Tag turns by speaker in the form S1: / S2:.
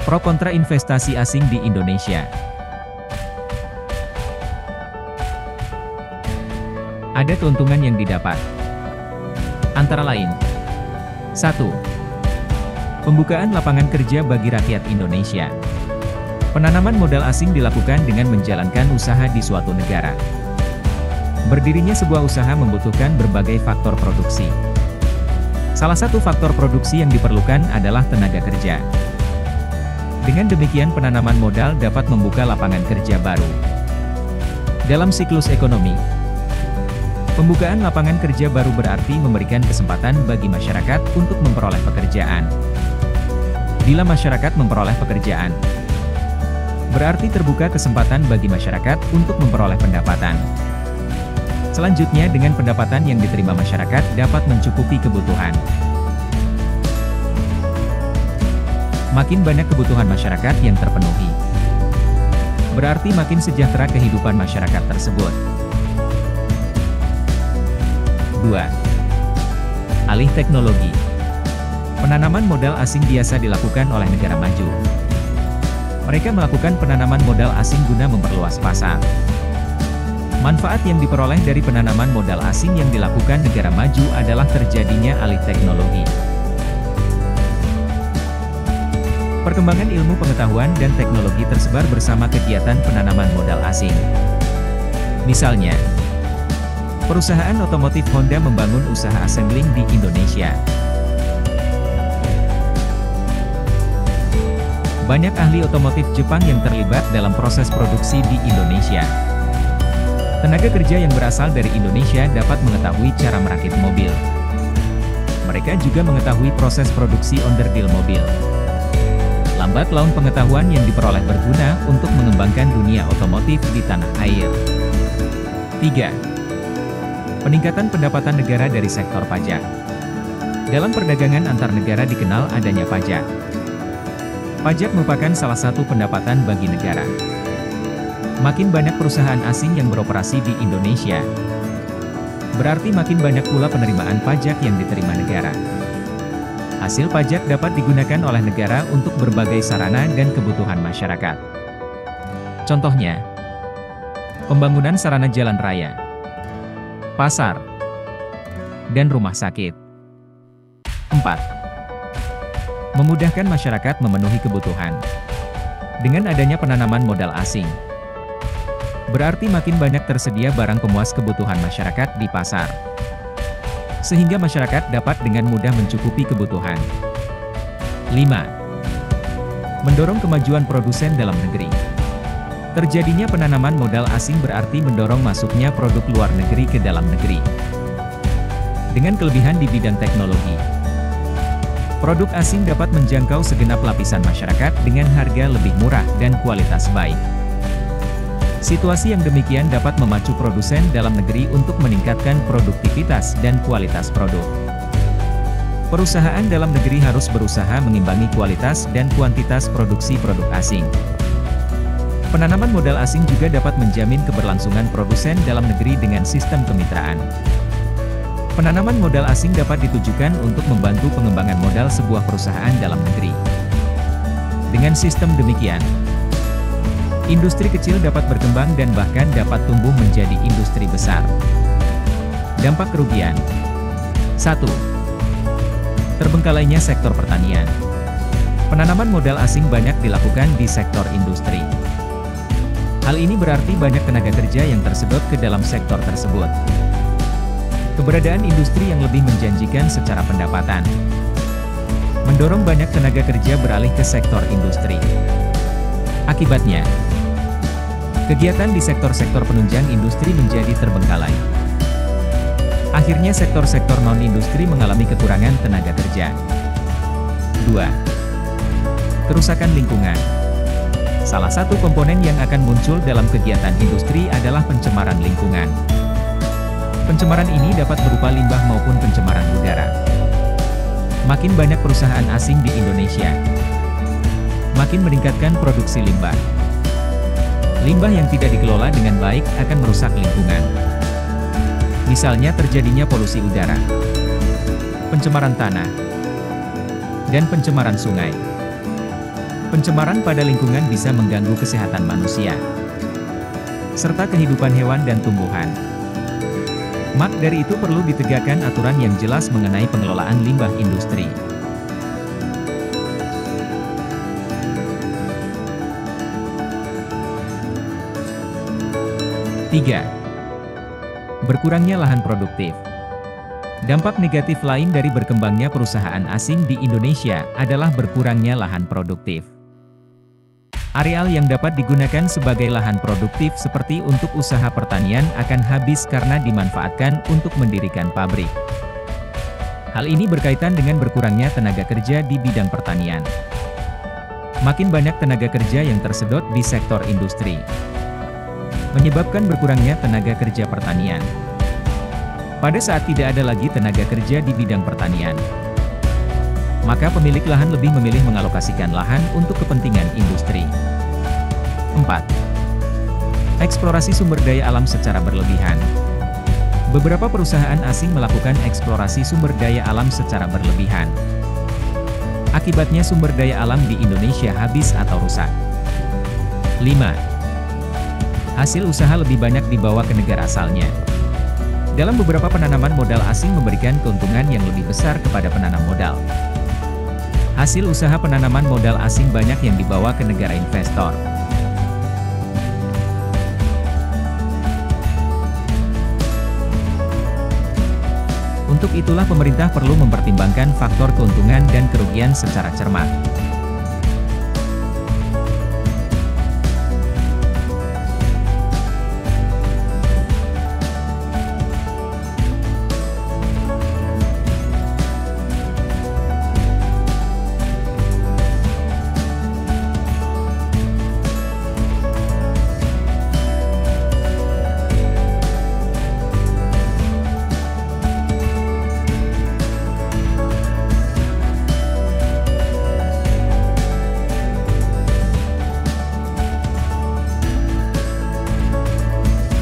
S1: Pro kontra investasi asing di Indonesia. Ada keuntungan yang didapat. Antara lain, 1. Pembukaan lapangan kerja bagi rakyat Indonesia. Penanaman modal asing dilakukan dengan menjalankan usaha di suatu negara. Berdirinya sebuah usaha membutuhkan berbagai faktor produksi. Salah satu faktor produksi yang diperlukan adalah tenaga kerja. Dengan demikian penanaman modal dapat membuka lapangan kerja baru. Dalam siklus ekonomi, pembukaan lapangan kerja baru berarti memberikan kesempatan bagi masyarakat untuk memperoleh pekerjaan. Bila masyarakat memperoleh pekerjaan, berarti terbuka kesempatan bagi masyarakat untuk memperoleh pendapatan. Selanjutnya, dengan pendapatan yang diterima masyarakat dapat mencukupi kebutuhan. Makin banyak kebutuhan masyarakat yang terpenuhi, berarti makin sejahtera kehidupan masyarakat tersebut. 2. Alih teknologi. Penanaman modal asing biasa dilakukan oleh negara maju. Mereka melakukan penanaman modal asing guna memperluas pasar. Manfaat yang diperoleh dari penanaman modal asing yang dilakukan negara maju adalah terjadinya alih teknologi. Perkembangan ilmu pengetahuan dan teknologi tersebar bersama kegiatan penanaman modal asing. Misalnya, perusahaan otomotif Honda membangun usaha assembling di Indonesia. Banyak ahli otomotif Jepang yang terlibat dalam proses produksi di Indonesia. Tenaga kerja yang berasal dari Indonesia dapat mengetahui cara merakit mobil. Mereka juga mengetahui proses produksi onderdil mobil. Lambat laun pengetahuan yang diperoleh berguna untuk mengembangkan dunia otomotif di tanah air. 3. Peningkatan pendapatan negara dari sektor pajak. Dalam perdagangan antar negara dikenal adanya pajak. Pajak merupakan salah satu pendapatan bagi negara. Makin banyak perusahaan asing yang beroperasi di Indonesia, berarti makin banyak pula penerimaan pajak yang diterima negara. Hasil pajak dapat digunakan oleh negara untuk berbagai sarana dan kebutuhan masyarakat. Contohnya, pembangunan sarana jalan raya, pasar, dan rumah sakit. 4. Memudahkan masyarakat memenuhi kebutuhan. Dengan adanya penanaman modal asing, berarti makin banyak tersedia barang pemuas kebutuhan masyarakat di pasar, sehingga masyarakat dapat dengan mudah mencukupi kebutuhan. 5. Mendorong kemajuan produsen dalam negeri. Terjadinya penanaman modal asing berarti mendorong masuknya produk luar negeri ke dalam negeri. Dengan kelebihan di bidang teknologi, produk asing dapat menjangkau segenap lapisan masyarakat dengan harga lebih murah dan kualitas baik. Situasi yang demikian dapat memacu produsen dalam negeri untuk meningkatkan produktivitas dan kualitas produk. Perusahaan dalam negeri harus berusaha mengimbangi kualitas dan kuantitas produksi produk asing. Penanaman modal asing juga dapat menjamin keberlangsungan produsen dalam negeri dengan sistem kemitraan. Penanaman modal asing dapat ditujukan untuk membantu pengembangan modal sebuah perusahaan dalam negeri. Dengan sistem demikian, industri kecil dapat berkembang dan bahkan dapat tumbuh menjadi industri besar. Dampak kerugian. 1. Terbengkalainya sektor pertanian. Penanaman modal asing banyak dilakukan di sektor industri. Hal ini berarti banyak tenaga kerja yang tersedot ke dalam sektor tersebut. Keberadaan industri yang lebih menjanjikan secara pendapatan mendorong banyak tenaga kerja beralih ke sektor industri. Akibatnya, kegiatan di sektor-sektor penunjang industri menjadi terbengkalai. Akhirnya sektor-sektor non-industri mengalami kekurangan tenaga kerja. 2. Kerusakan lingkungan. Salah satu komponen yang akan muncul dalam kegiatan industri adalah pencemaran lingkungan. Pencemaran ini dapat berupa limbah maupun pencemaran udara. Makin banyak perusahaan asing di Indonesia, makin meningkatkan produksi limbah. Limbah yang tidak dikelola dengan baik akan merusak lingkungan. Misalnya terjadinya polusi udara, pencemaran tanah, dan pencemaran sungai. Pencemaran pada lingkungan bisa mengganggu kesehatan manusia, serta kehidupan hewan dan tumbuhan. Maka dari itu perlu ditegakkan aturan yang jelas mengenai pengelolaan limbah industri. Tiga, berkurangnya lahan produktif. Dampak negatif lain dari berkembangnya perusahaan asing di Indonesia adalah berkurangnya lahan produktif. Areal yang dapat digunakan sebagai lahan produktif seperti untuk usaha pertanian akan habis karena dimanfaatkan untuk mendirikan pabrik. Hal ini berkaitan dengan berkurangnya tenaga kerja di bidang pertanian. Makin banyak tenaga kerja yang tersedot di sektor industri, menyebabkan berkurangnya tenaga kerja pertanian. Pada saat tidak ada lagi tenaga kerja di bidang pertanian, maka pemilik lahan lebih memilih mengalokasikan lahan untuk kepentingan industri. 4. Eksplorasi sumber daya alam secara berlebihan. Beberapa perusahaan asing melakukan eksplorasi sumber daya alam secara berlebihan. Akibatnya sumber daya alam di Indonesia habis atau rusak. 5. Hasil usaha lebih banyak dibawa ke negara asalnya. Dalam beberapa penanaman modal asing memberikan keuntungan yang lebih besar kepada penanam modal. Hasil usaha penanaman modal asing banyak yang dibawa ke negara investor. Untuk itulah pemerintah perlu mempertimbangkan faktor keuntungan dan kerugian secara cermat.